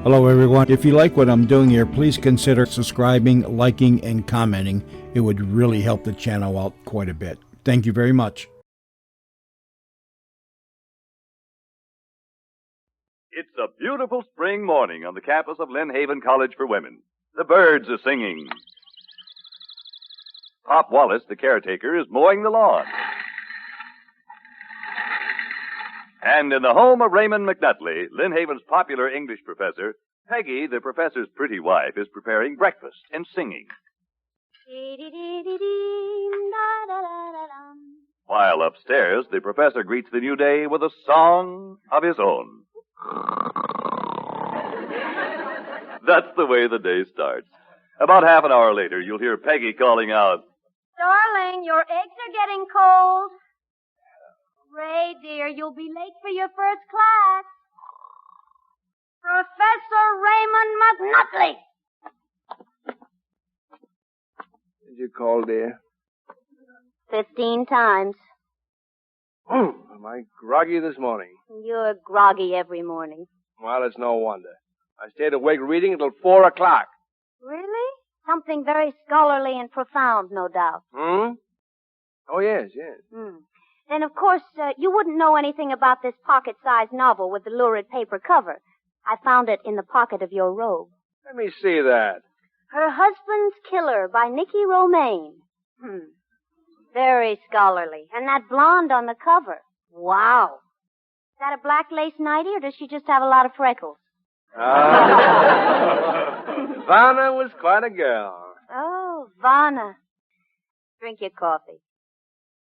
Hello, everyone. If you like what I'm doing here, please consider subscribing, liking, and commenting. It would really help the channel out quite a bit. Thank you very much. It's a beautiful spring morning on the campus of Lynn Haven College for Women. The birds are singing. Pop Wallace, the caretaker, is mowing the lawn. And in the home of Raymond McNutley, Lynn Haven's popular English professor, Peggy, the professor's pretty wife, is preparing breakfast and singing. While upstairs, the professor greets the new day with a song of his own. That's the way the day starts. About half an hour later, you'll hear Peggy calling out, "Darling, your eggs are getting cold." "Ray, dear, you'll be late for your first class." "Professor Raymond McNutley." Did you call, dear? 15 times. Am I groggy this morning? You're groggy every morning. Well, it's no wonder. I stayed awake reading until 4 o'clock. Really? Something very scholarly and profound, no doubt. Oh, yes. Then, of course, you wouldn't know anything about this pocket-sized novel with the lurid paper cover. I found it in the pocket of your robe. Let me see that. Her Husband's Killer by Nicky Romaine. Very scholarly. And that blonde on the cover. Wow. Is that a black lace nightie, or does she just have a lot of freckles? Vanna was quite a girl. Oh, Vanna. Drink your coffee.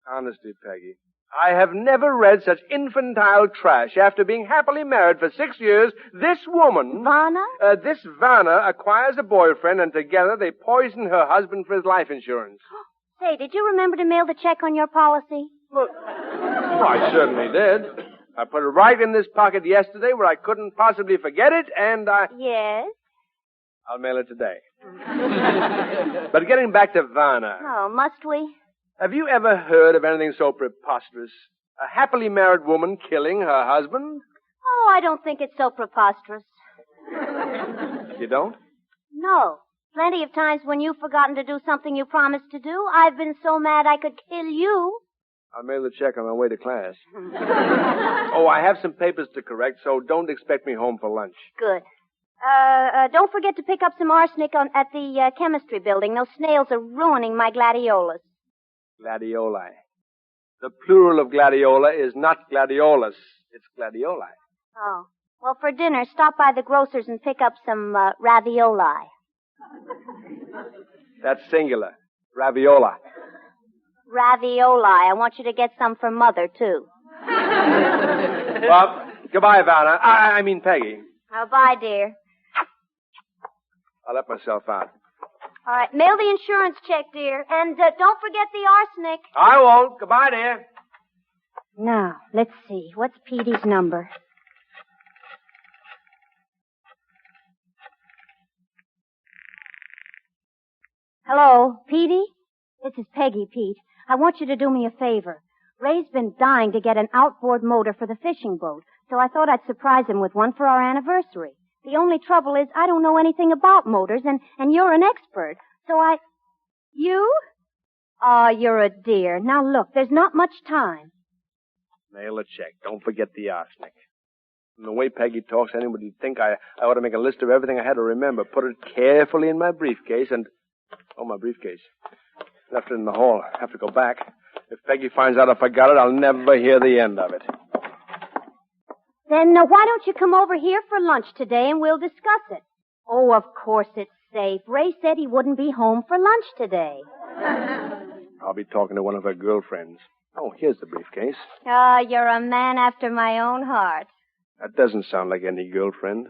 Honestly, Peggy, I have never read such infantile trash. After being happily married for 6 years, this woman... Vanna? This Vanna acquires a boyfriend, and together they poison her husband for his life insurance. Say, did you remember to mail the check on your policy? Look, I certainly did. I put it right in this pocket yesterday where I couldn't possibly forget it, and I... Yes? I'll mail it today. But getting back to Vanna... Oh, must we? Have you ever heard of anything so preposterous? A happily married woman killing her husband? Oh, I don't think it's so preposterous. You don't? No. Plenty of times when you've forgotten to do something you promised to do, I've been so mad I could kill you. I'll mail the check on my way to class. Oh, I have some papers to correct, so don't expect me home for lunch. Good. Don't forget to pick up some arsenic at the chemistry building. Those snails are ruining my gladiolas. Gladioli. The plural of gladiola is not gladiolus. It's gladioli. Oh. Well, for dinner, stop by the grocer's and pick up some ravioli. That's singular. Raviola. Ravioli. I want you to get some for Mother, too. Well, goodbye, Vanna. I mean Peggy. Oh, bye, dear. I'll let myself out. All right, mail the insurance check, dear. And don't forget the arsenic. I won't. Goodbye, dear. Now, let's see. What's Petey's number? Hello, Petey? This is Peggy, Pete. I want you to do me a favor. Ray's been dying to get an outboard motor for the fishing boat, so I thought I'd surprise him with one for our anniversary. The only trouble is I don't know anything about motors, and you're an expert, so You? Oh, you're a dear. Now, look, there's not much time. Mail a check. Don't forget the arsenic. From the way Peggy talks, anybody'd think I ought to make a list of everything I had to remember, put it carefully in my briefcase, and... Oh, my briefcase. Left it in the hall. Have to go back. If Peggy finds out I forgot it, I'll never hear the end of it. Then why don't you come over here for lunch today and we'll discuss it? Oh, of course it's safe. Ray said he wouldn't be home for lunch today. I'll be talking to one of her girlfriends. Oh, here's the briefcase. Oh, you're a man after my own heart. That doesn't sound like any girlfriend.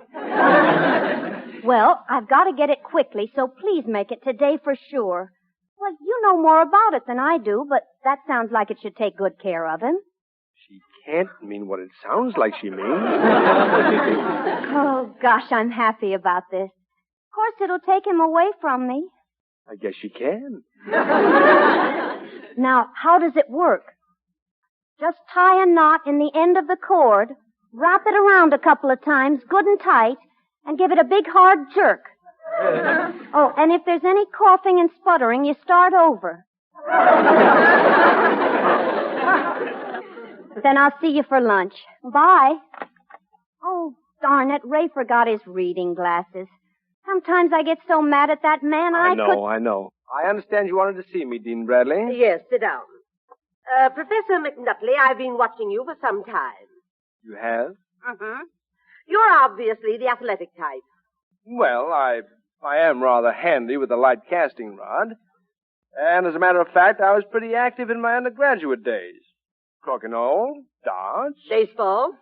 Well, I've got to get it quickly, so please make it today for sure. Well, you know more about it than I do, but that sounds like it should take good care of him. She can't mean what it sounds like she means. Oh, gosh, I'm happy about this. Of course, it'll take him away from me. I guess she can. Now, how does it work? Just tie a knot in the end of the cord, wrap it around a couple of times, good and tight, and give it a big hard jerk. Oh, and if there's any coughing and sputtering, you start over. Then I'll see you for lunch. Bye. Oh, darn it. Ray forgot his reading glasses. Sometimes I get so mad at that man, I know. I understand you wanted to see me, Dean Bradley. Yes, sit down. Professor McNutley, I've been watching you for some time. You have? Mm-hmm. You're obviously the athletic type. Well, I am rather handy with a light casting rod. And as a matter of fact, I was pretty active in my undergraduate days. Crokinole, darts. Baseball?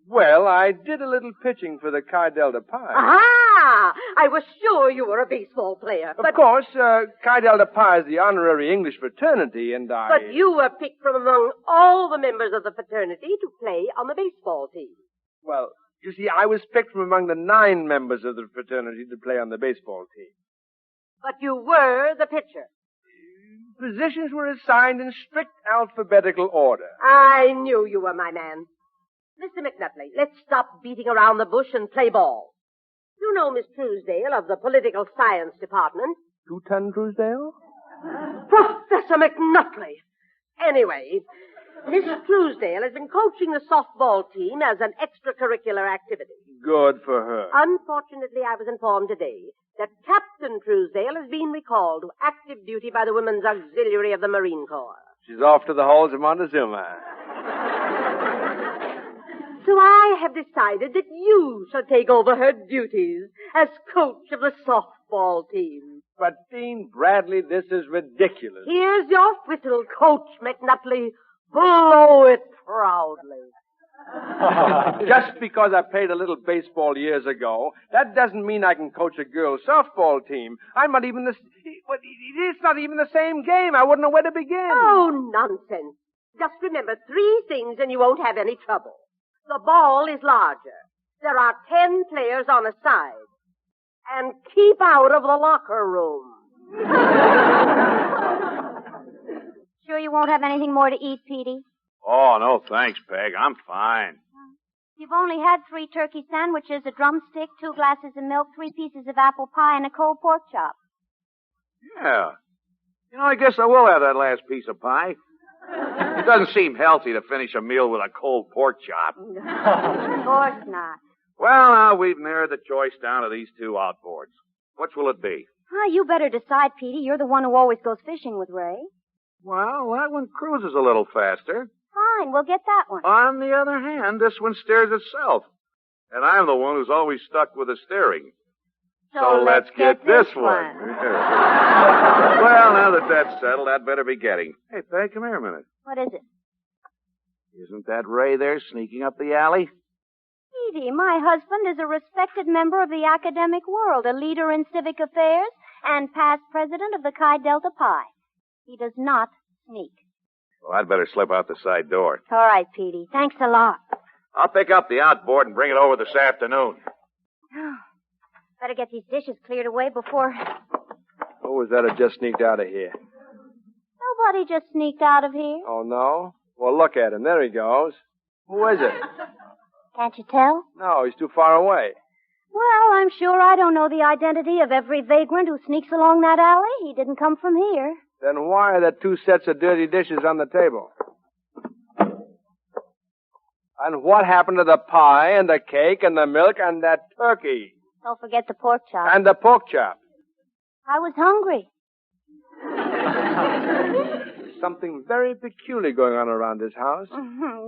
Well, I did a little pitching for the Chi Delta Pi. Aha! I was sure you were a baseball player. Of course, Chi Delta Pi is the honorary English fraternity, and I... But you were picked from among all the members of the fraternity to play on the baseball team. Well, you see, I was picked from among the 9 members of the fraternity to play on the baseball team. But you were the pitcher. Positions were assigned in strict alphabetical order. I knew you were my man. Mr. McNutley, let's stop beating around the bush and play ball. You know Miss Truesdale of the Political Science Department. 2-ton Truesdale? Professor McNutley! Anyway, Miss Truesdale has been coaching the softball team as an extracurricular activity. Good for her. Unfortunately, I was informed today that Captain Truesdale has been recalled to active duty by the Women's Auxiliary of the Marine Corps. She's off to the halls of Montezuma. So I have decided that you shall take over her duties as coach of the softball team. But, Dean Bradley, this is ridiculous. Here's your whistle, Coach McNutley. Blow it proudly. Just because I played a little baseball years ago, that doesn't mean I can coach a girls' softball team. I'm not even it's not even the same game. I wouldn't know where to begin. Oh, nonsense. Just remember 3 things and you won't have any trouble. The ball is larger. There are 10 players on a side. And keep out of the locker room. Sure you won't have anything more to eat, Petey? Oh, no, thanks, Peg. I'm fine. You've only had 3 turkey sandwiches, a drumstick, 2 glasses of milk, 3 pieces of apple pie, and a cold pork chop. Yeah. You know, I guess I will have that last piece of pie. It doesn't seem healthy to finish a meal with a cold pork chop. Of course not. Well, now, we've narrowed the choice down to these 2 outboards. Which will it be? You better decide, Petey. You're the one who always goes fishing with Ray. Well, that one cruises a little faster. Fine, we'll get that one. On the other hand, this one steers itself. And I'm the one who's always stuck with the steering. So let's get this one. Well, now that that's settled, I'd better be getting. Hey, Peg, come here a minute. What is it? Isn't that Ray there sneaking up the alley? Petey, my husband is a respected member of the academic world, a leader in civic affairs, and past president of the Chi Delta Pi. He does not sneak. Well, I'd better slip out the side door. All right, Petey. Thanks a lot. I'll pick up the outboard and bring it over this afternoon. Better get these dishes cleared away before... Who was that who just sneaked out of here? Nobody just sneaked out of here. Oh, no? Well, look at him. There he goes. Who is it? Can't you tell? No, he's too far away. Well, I'm sure I don't know the identity of every vagrant who sneaks along that alley. He didn't come from here. Then why are there 2 sets of dirty dishes on the table? And what happened to the pie and the cake and the milk and that turkey? Don't forget the pork chop. And the pork chop. I was hungry. Something very peculiar going on around this house.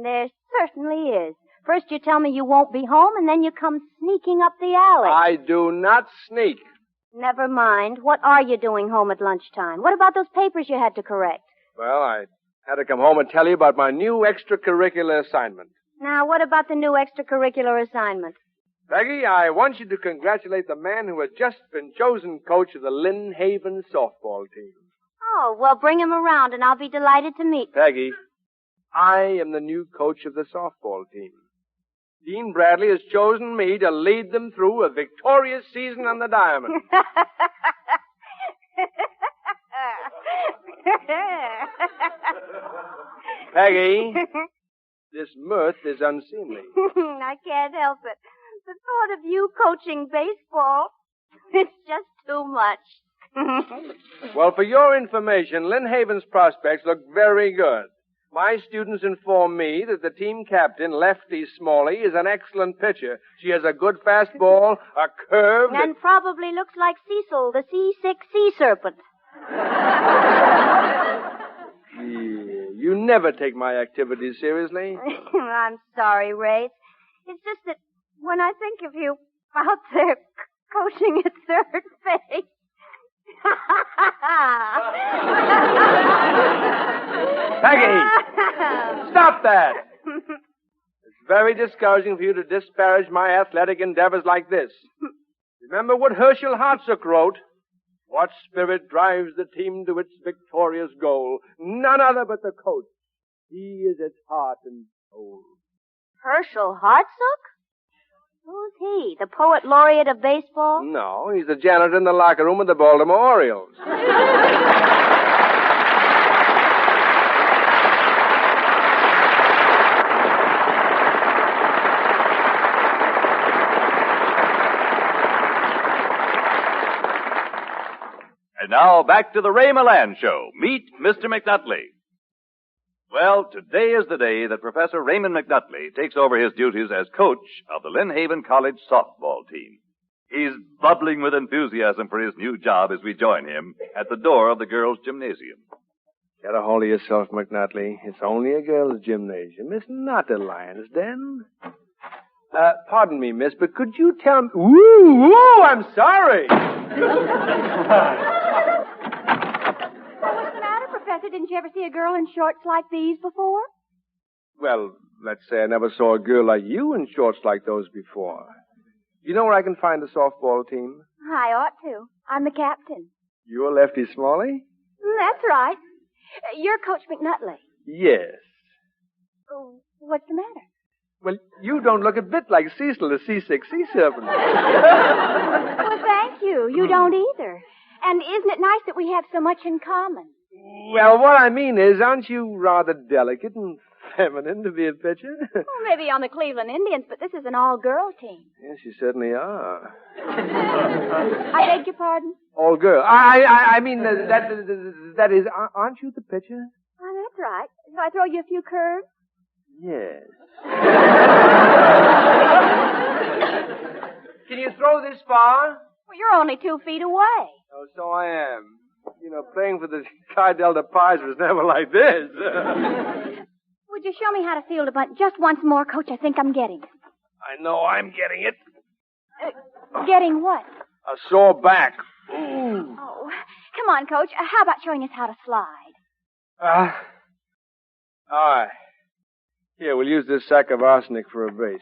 There certainly is. First you tell me you won't be home, and then you come sneaking up the alley. I do not sneak. Never mind. What are you doing home at lunchtime? What about those papers you had to correct? Well, I had to come home and tell you about my new extracurricular assignment. Now, what about the new extracurricular assignment? Peggy, I want you to congratulate the man who has just been chosen coach of the Lynn Haven softball team. Oh, well, bring him around, and I'll be delighted to meet him. Peggy, I am the new coach of the softball team. Dean Bradley has chosen me to lead them through a victorious season on the diamond. Peggy, this mirth is unseemly. I can't help it. The thought of you coaching baseball, it's just too much. Well, for your information, Lynn Haven's prospects look very good. My students inform me that the team captain, Lefty Smalley, is an excellent pitcher. She has a good fastball, a curve... And probably looks like Cecil, the C6 sea serpent. You never take my activities seriously. I'm sorry, Ray. It's just that when I think of you out there coaching at third base... Peggy! Stop that! It's very discouraging for you to disparage my athletic endeavors like this. Remember what Herschel Hartsook wrote? What spirit drives the team to its victorious goal? None other but the coach. He is its heart and soul. Herschel Hartsook? Who's he? The poet laureate of baseball? No, he's the janitor in the locker room of the Baltimore Orioles. And now back to the Ray Milan Show. Meet Mr. McNutley. Well, today is the day that Professor Raymond McNutley takes over his duties as coach of the Lynn Haven College softball team. He's bubbling with enthusiasm for his new job as we join him at the door of the girls' gymnasium. Get a hold of yourself, McNutley. It's only a girls' gymnasium. It's not a lion's den. Pardon me, miss, but could you tell me... Ooh, I'm sorry. What's the matter, Professor? Didn't you ever see a girl in shorts like these before? Well, let's say I never saw a girl like you in shorts like those before. You know where I can find the softball team? I ought to. I'm the captain. You're Lefty Smalley? That's right. You're Coach McNutley. Yes. Oh, what's the matter? Well, you don't look a bit like Cecil, the C6 sea serpent. Well, thank you. You don't either. And isn't it nice that we have so much in common? Well, what I mean is, aren't you rather delicate and feminine to be a pitcher? Well, maybe on the Cleveland Indians, but this is an all-girl team. Yes, you certainly are. I beg your pardon? All girl. I mean, that is, aren't you the pitcher? Oh, that's right. So I throw you a few curves? Yes. Can you throw this far? Well, you're only 2 feet away. Oh, so I am. You know, playing for the Chi Delta Pies was never like this. Would you show me how to field a bunt just once more, Coach? I think I'm getting it. I know I'm getting it. Getting what? A sore back. Ooh. Oh, come on, Coach. How about showing us how to slide? All right. Here, we'll use this sack of arsenic for a base.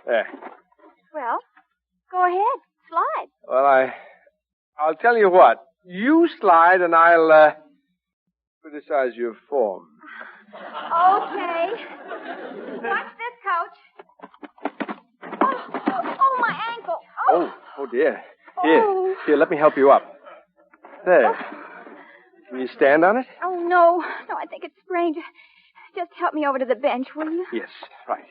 There. Well, go ahead. Slide. Well, I'll tell you what. You slide and I'll, criticize your form. Okay. Watch this, Coach. Oh, my ankle. Oh, dear. Here, let me help you up. There. Can you stand on it? Oh, no. No, I think it's sprained. Just help me over to the bench, will you? Yes, right.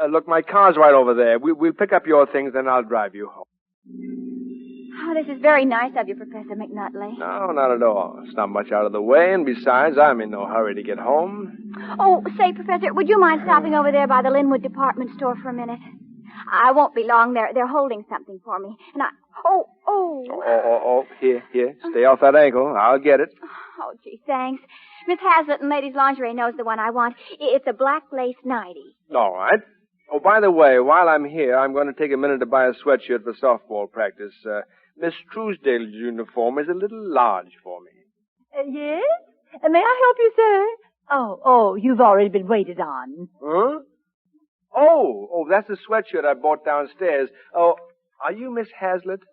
Look, my car's right over there. We'll pick up your things, then I'll drive you home. Oh, this is very nice of you, Professor McNutley. No, not at all. It's not much out of the way, and besides, I'm in no hurry to get home. Oh, say, Professor, would you mind stopping over there by the Linwood department store for a minute? I won't be long. They're holding something for me. And Oh, here. Stay off that ankle. I'll get it. Oh, gee, thanks. Miss Hazlitt in Ladies' Lingerie knows the one I want. It's a black lace nightie. All right. Oh, by the way, while I'm here, I'm going to take a minute to buy a sweatshirt for softball practice. Miss Truesdale's uniform is a little large for me. Yes? May I help you, sir? Oh, you've already been waited on. Huh? Oh, that's the sweatshirt I bought downstairs. Oh, are you Miss Hazlitt?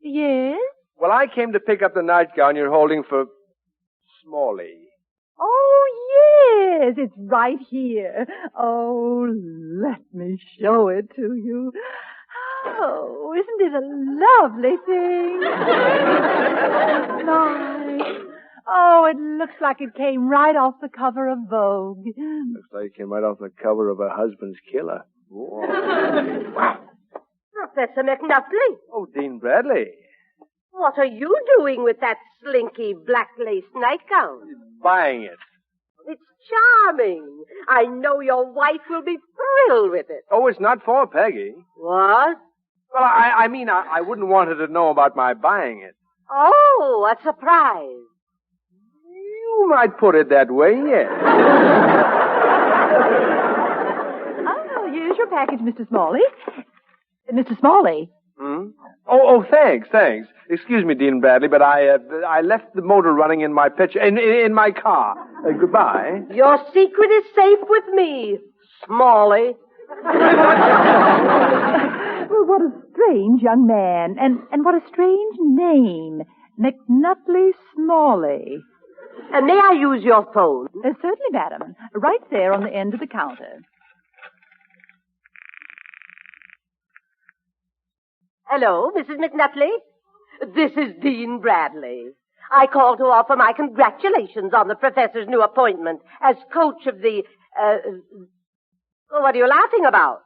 Yes? Well, I came to pick up the nightgown you're holding for Smalley. Oh, yes, it's right here. Oh, let me show it to you. Oh, isn't it a lovely thing? My. Oh, it looks like it came right off the cover of Vogue. Looks like it came right off the cover of her husband's killer. Wow. Professor McNutley, Oh, Dean Bradley. what are you doing with that slinky black lace nightgown? Buying it. It's charming. I know your wife will be thrilled with it. Oh, it's not for Peggy. What? Well, I mean, I wouldn't want her to know about my buying it. Oh, a surprise. You might put it that way, yes. Oh, here's your package, Mr. Smalley. Mr. Smalley. Hmm? Oh, thanks. Excuse me, Dean Bradley, but I left the motor running in my in my car. Goodbye. Your secret is safe with me, Smalley. Well, what a strange young man, and what a strange name. McNutley Smalley. May I use your phone? Certainly, madam. Right there on the end of the counter. Hello, Mrs. McNutley. This is Dean Bradley. I call to offer my congratulations on the professor's new appointment as coach of the, what are you laughing about?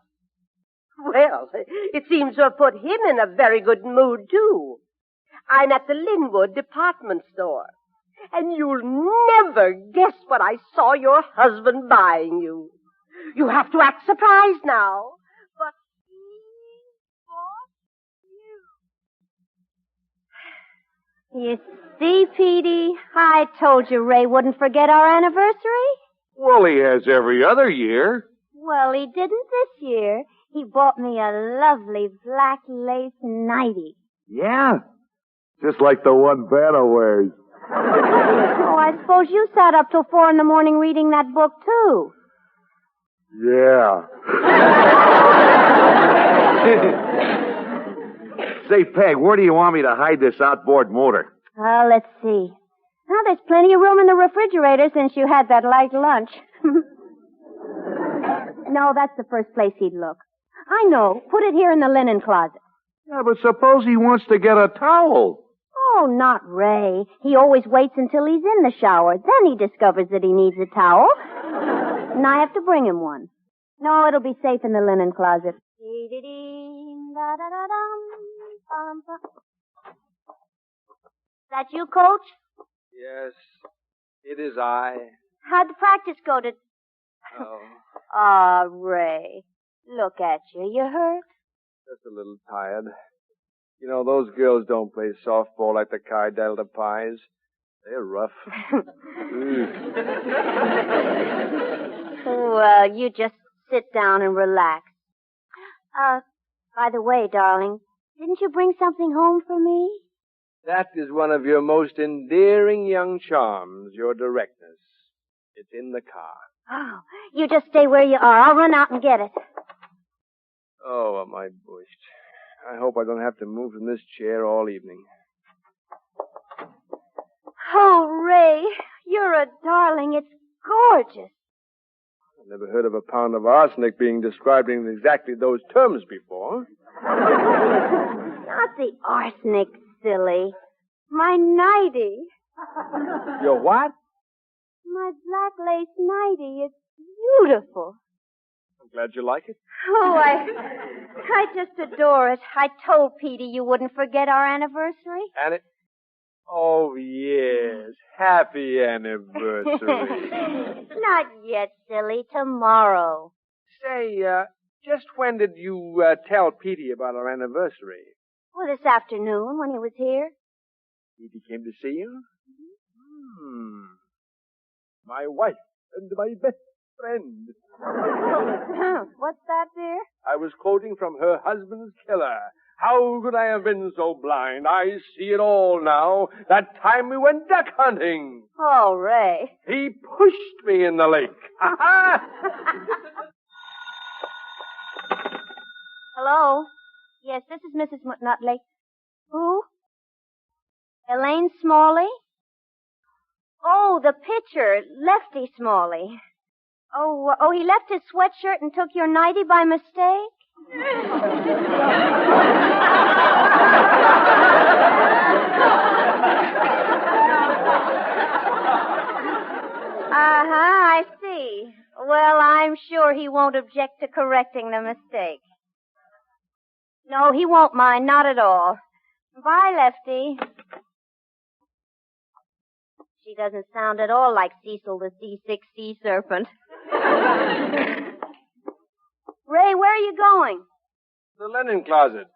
Well, it seems to have put him in a very good mood, too. I'm at the Linwood department store, and you'll never guess what I saw your husband buying you. You have to act surprised now, but he bought you. You see, Petey, I told you Ray wouldn't forget our anniversary. Well, he has every other year. Well, he didn't this year. He bought me a lovely black lace nightie. Yeah. Just like the one Vanna wears. Oh, I suppose you sat up till 4 a.m. reading that book, too. Yeah. Say, Peg, where do you want me to hide this outboard motor? Let's see. Now, there's plenty of room in the refrigerator since you had that light lunch. No, that's the first place he'd look. I know. Put it here in the linen closet. Yeah, but suppose he wants to get a towel. Oh, not Ray. He always waits until he's in the shower. Then he discovers that he needs a towel. And I have to bring him one. No, it'll be safe in the linen closet. That you, Coach? Yes, it is I. How'd the practice go to... Oh, Ah, Ray. Look at you. You hurt? just a little tired. You know, those girls don't play softball like the Chi Delta Pies. They're rough. Well, you just sit down and relax. By the way, darling, didn't you bring something home for me? That is one of your most endearing young charms, your directness. It's in the car. Oh, you just stay where you are. I'll run out and get it. Oh, am I bushed. I hope I don't have to move from this chair all evening. Oh, Ray, you're a darling. It's gorgeous. I've never heard of a pound of arsenic being described in exactly those terms before. Not the arsenic, silly. My nightie. Your what? My black lace nightie. It's beautiful. I'm glad you like it. Oh, I just adore it. I told Petey you wouldn't forget our anniversary. And it... Oh, yes. Happy anniversary. Not yet, silly. Tomorrow. Say, just when did you tell Petey about our anniversary? Well, this afternoon when he was here. Petey came to see you? My wife and my best friend. What's that, dear? I was quoting from her husband's killer. How could I have been so blind? I see it all now. That time we went duck hunting. Oh, Ray. He pushed me in the lake. Hello? Yes, this is Mrs. McNutley. Who? Elaine Smalley? Oh, the pitcher, Lefty Smalley. Oh, he left his sweatshirt and took your nightie by mistake? I see. Well, I'm sure he won't won't object to correcting the mistake. No, he won't mind, not at all. Bye, Lefty. She doesn't sound at all like Cecil the C6 sea serpent. Ray, where are you going? The linen closet.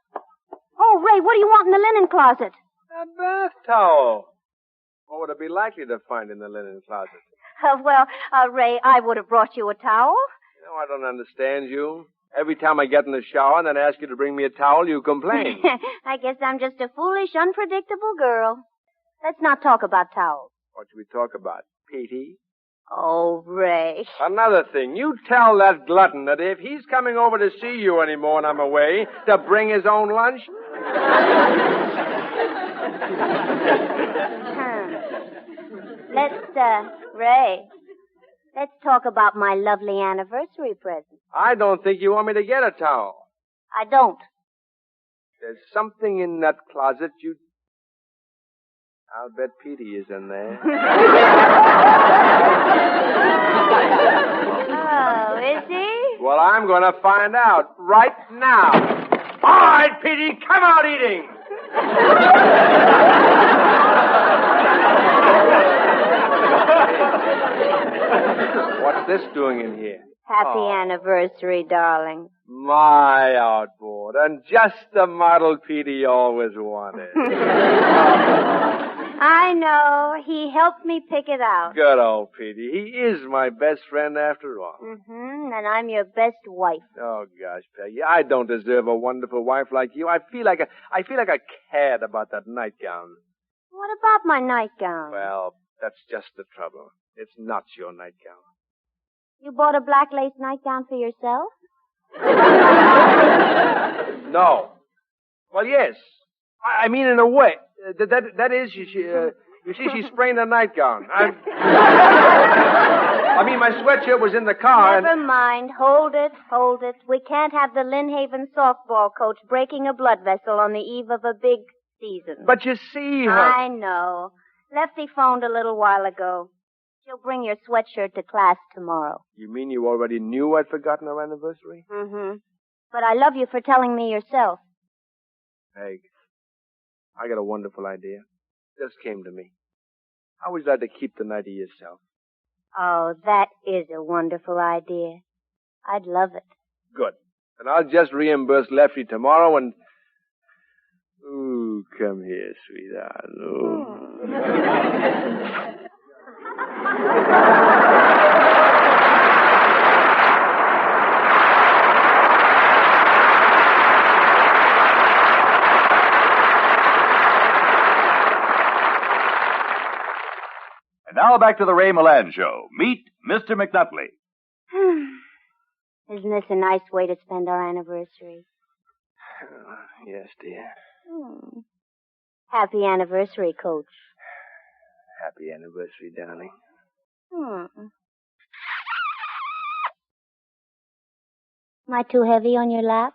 Oh, Ray, what do you want in the linen closet? A bath towel. What would I be likely to find in the linen closet? Ray, I would have brought you a towel. You know, I don't understand you. Every time I get in the shower and then ask you to bring me a towel, you complain. I guess I'm just a foolish, unpredictable girl. Let's not talk about towels. What should we talk about? Petey? Oh, Ray. Another thing, you tell that glutton that if he's coming over to see you anymore and I'm away, to bring his own lunch. Ray, let's talk about my lovely anniversary present. I don't think you want me to get a towel. I don't. There's something in that closet I'll bet Petey is in there. Oh, is he? Well, I'm going to find out right now. All right, Petey, come out eating. What's this doing in here? Happy anniversary, darling. My outboard. And just the model Petey always wanted. I know. He helped me pick it out. Good old Petey. He is my best friend after all. Mm-hmm. And I'm your best wife. Oh, gosh, Peggy. I don't deserve a wonderful wife like you. I feel like a cad about that nightgown. What about my nightgown? Well, that's just the trouble. It's not your nightgown. You bought a black lace nightgown for yourself? No. Well, yes. I mean, in a way. That is, you see, she sprained the nightgown. I mean, my sweatshirt was in the car. Never mind. Hold it. We can't have the Lynn Haven softball coach breaking a blood vessel on the eve of a big season. But you see, I know. Lefty phoned a little while ago. She'll bring your sweatshirt to class tomorrow. You mean you already knew I'd forgotten our anniversary? Mm-hmm. But I love you for telling me yourself. Peg, I got a wonderful idea. Just came to me. How would you like to keep the night to yourself? Oh, that is a wonderful idea. I'd love it. Good. And I'll just reimburse Lefty tomorrow and... Ooh, come here, sweetheart. Ooh. And now back to the Ray Milan Show. Meet Mr. McNutley. Isn't this a nice way to spend our anniversary? Yes, dear. Happy anniversary, Coach. Happy anniversary, darling. Am I too heavy on your lap?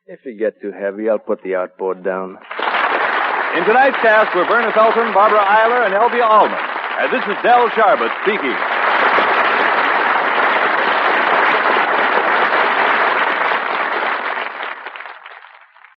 If you get too heavy, I'll put the outboard down. In tonight's cast were Verna Felton, Barbara Eiler, and Elvia Allman. And this is Del Sharbutt speaking.